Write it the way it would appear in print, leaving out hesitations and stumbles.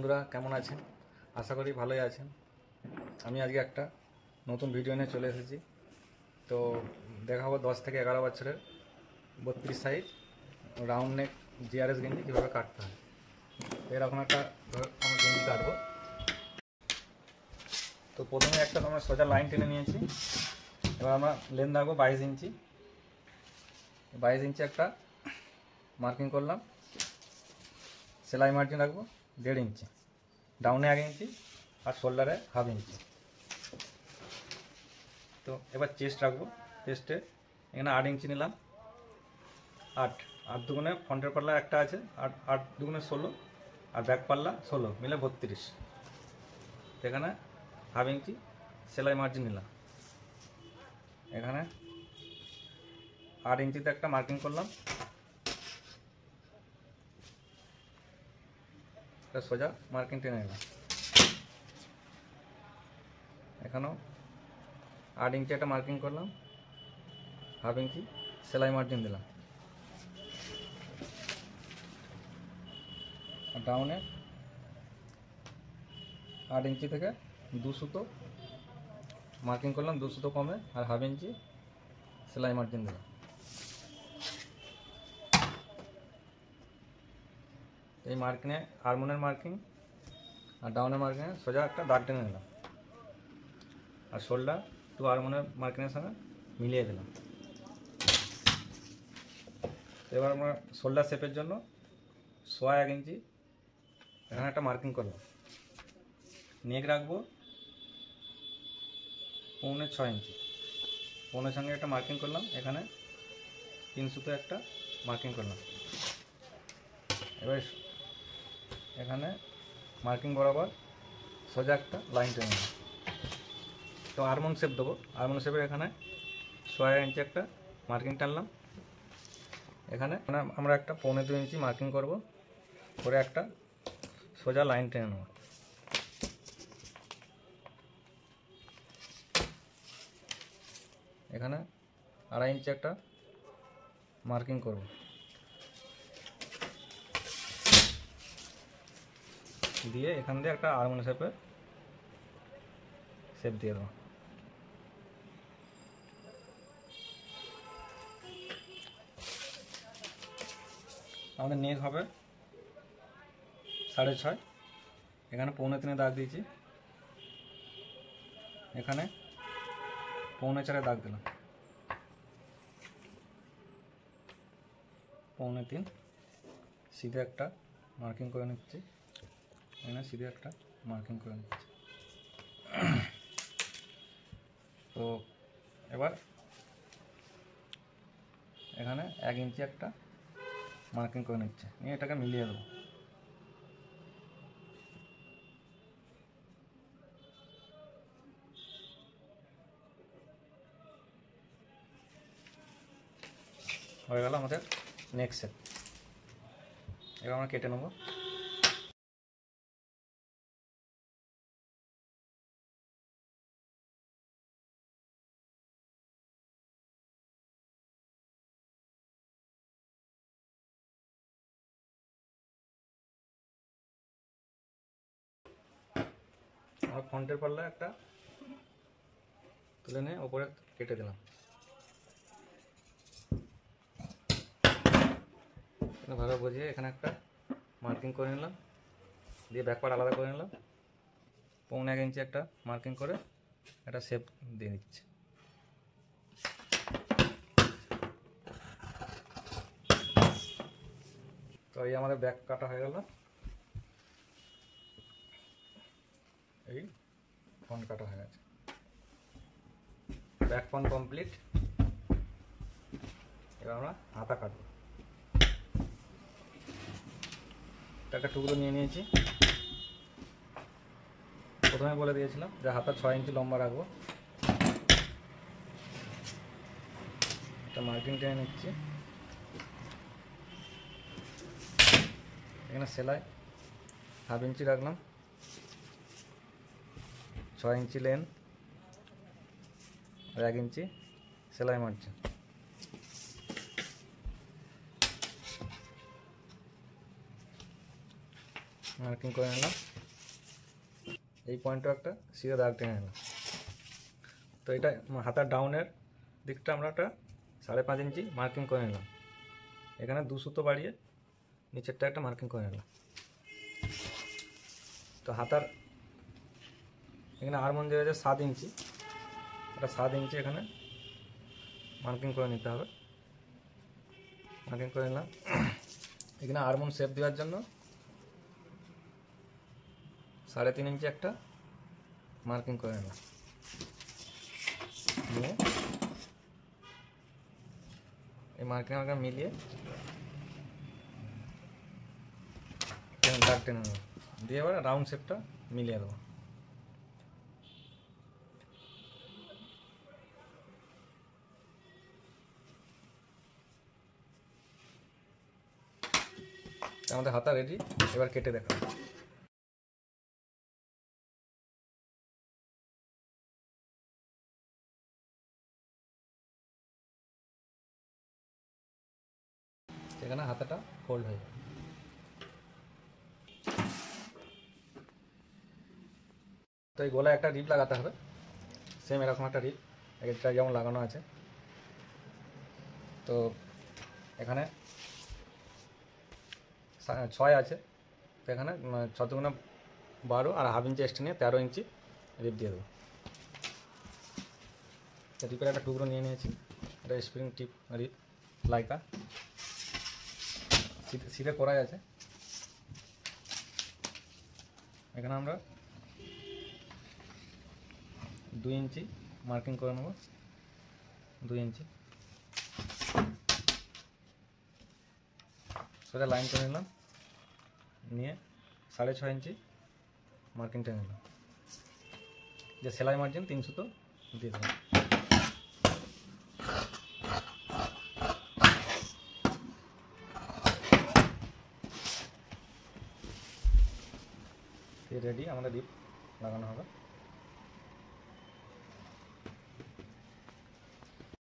বন্ধুরা কেমন আছেন? আশা করি ভালোই আছেন। আমি আজকে একটা নতুন ভিডিও নিয়ে চলে এসেছি। তো দেখাবো 10 থেকে 11 বছরের 32 সাইজ রাউন্ড নেক জিআরএস গেঞ্জি কীভাবে কাটতে হয়। এরকম একটা আমরা গেঞ্জি কাটবো। তো প্রথমে একটা আমরা সোজা লাইন টেনে নিয়েছি। এবার আমরা লেন্থ রাখবো 22 ইঞ্চি। 22 ইঞ্চি একটা মার্কিং করলাম। সেলাই মার্জিন রাখবো 1.5 ইঞ্চি, ডাউনে 1 ইঞ্চি আর শোল্ডারে 1/2 ইঞ্চি। তো এবার চেস্ট রাখবো। চেস্টে এখানে 8 ইঞ্চি নিলাম। 8 দুগুণে ফ্রন্টের পাল্লা একটা আছে, 8 দুগুণে 16 আর ব্যাক পাল্লা 16 মিলে 32। এখানে 1/2 ইঞ্চি সেলাই মার্জিন নিলাম। এখানে 8 ইঞ্চিতে একটা মার্কিং করলাম। সোজা মার্কিং টেনে নিলাম। এখানেও 8 ইঞ্চি একটা মার্কিং করলাম, 1/2 ইঞ্চি সেলাই মার্জিন দিলাম। আর ডাউনে 8 ইঞ্চি থেকে 2 সুতো মার্কিং করলাম, 2 সুতো কমে আর 1/2 ইঞ্চি সেলাই মার্জিন দিলাম। এই মার্কিংয়ে আর্মনের মার্কিং আর ডাউনের মার্কিংয়ে সোজা একটা দাগ টেনে নিলাম আর শোল্ডার টু আর্মনের মার্কিংয়ের সঙ্গে মিলিয়ে দিলাম। এবার আমরা শোল্ডার শেপের জন্য 1 ইঞ্চি এখানে একটা মার্কিং করলাম। নেক রাখবো 6.25 ইঞ্চি। 6.25 সঙ্গে একটা মার্কিং করলাম। এখানে 3 সুতো একটা মার্কিং করলাম। এবার এখানে মার্কিং বরাবর সোজা একটা লাইন টেনে নেব। তো আর্মন শেপ দেবো। আর্মন শেপের এখানে 1 ইঞ্চি একটা মার্কিং টানলাম। এখানে আমরা একটা 1.25 ইঞ্চি মার্কিং করব, করে একটা সোজা লাইন টেনে নেব। এখানে 2.5 ইঞ্চি একটা মার্কিং করব। দিয়ে এখান দিয়ে একটা আর্মন শেপে শেপ দিয়ে দেবো। আমাদের নেক হবে 6.5। এখানে 3.25 দাগ দিয়েছি। এখানে 3.25 দাগ দিলাম। 3.25 সিধে একটা মার্কিং করে নিচ্ছি। এখানে সিধে একটা মার্কিং করে নিচ্ছি। তো এবার এখানে 1 ইঞ্চি একটা মার্কিং করে নিচ্ছে, নিয়ে এটাকে মিলিয়ে দেবো। হয়ে গেল আমাদের নেক্সট সেট। এবার আমরা কেটে নেব। আমরা ফ্রন্টের পাল্লা একটা তুলে নিয়ে ওপরে কেটে দিলাম। ভালো বুঝিয়ে এখানে একটা মার্কিং করে নিলাম, দিয়ে ব্যাক পার্ট আলাদা করে নিলাম। 1.25 ইঞ্চি একটা মার্কিং করে একটা শেপ দিয়ে দিচ্ছি। তো এই আমাদের ব্যাক কাটা হয়ে গেল, এই ফ্রন্ট কাটা হয়ে গেছে। Back front complete. এবার আমরা হাতা কাটবো। একটা টুকরো নিয়ে নিয়েছি। প্রথমে বলে দিয়েছিলাম যে হাতা 6 ইঞ্চি লম্বা রাখবো। একটা মার্কিং টেনে নিচ্ছি। এখানে সেলাই 1/2 ইঞ্চি রাখলাম। 6 ইঞ্চি লেন আর 1 ইঞ্চি সেলাই মার্জিন। মার্কিং করে নিলাম। এই পয়েন্টও একটা সিধা দাগ টেনে নিলাম। তো এটা হাতার ডাউনের দিকটা আমরা একটা 5.5 ইঞ্চি মার্কিং করে নিলাম। এখানে 2 সুতো বাড়িয়ে নিচেরটা একটা মার্কিং করে নিলাম। তো হাতার এখানে আরমন যে 7 ইঞ্চি, এটা 7 ইঞ্চি এখানে মার্কিং করে নিতে হবে। মার্কিং করে নিলাম। এখানে আরমন শেপ দেওয়ার জন্য 3.5 ইঞ্চি একটা মার্কিং করে নিলাম। নিয়ে এই মার্কিং মিলিয়ে দাগ টেনে নেব, দিয়ে এবার রাউন্ড শেপটা মিলিয়ে দেবো। আমাদের হাতা রেডি, এবার কেটে দেখাবো। সেখানে হাতাটা ফোল্ড হয়ে যাবে। তো এই গলায় একটা রিপ লাগাতে হবে, সেম এরকম একটা রিপ একটা যেমন লাগানো আছে। তো এখানে 6 আছে, তো এখানে 6 দুগুণে 12 আর হাফ ইঞ্চি এক্সট্রা নিয়ে 13 ইঞ্চি রিপ দিয়ে দেবো। তো রিপের একটা টুকরো নিয়ে নিয়েছি, এটা স্প্রিং টিপ রিপ লাইকা, সিধে করাই আছে। এখানে আমরা 2 ইঞ্চি মার্কিং করে নেব, 2 ইঞ্চি সোজা লাইন করে নিলাম, নিয়ে 6.5 ইঞ্চি মার্কিং টেনে নিলাম। যে সেলাই মার্জিন 3 সুতো দিয়ে দিলাম। রেডি, আমাদের ডিপ লাগানো হবে।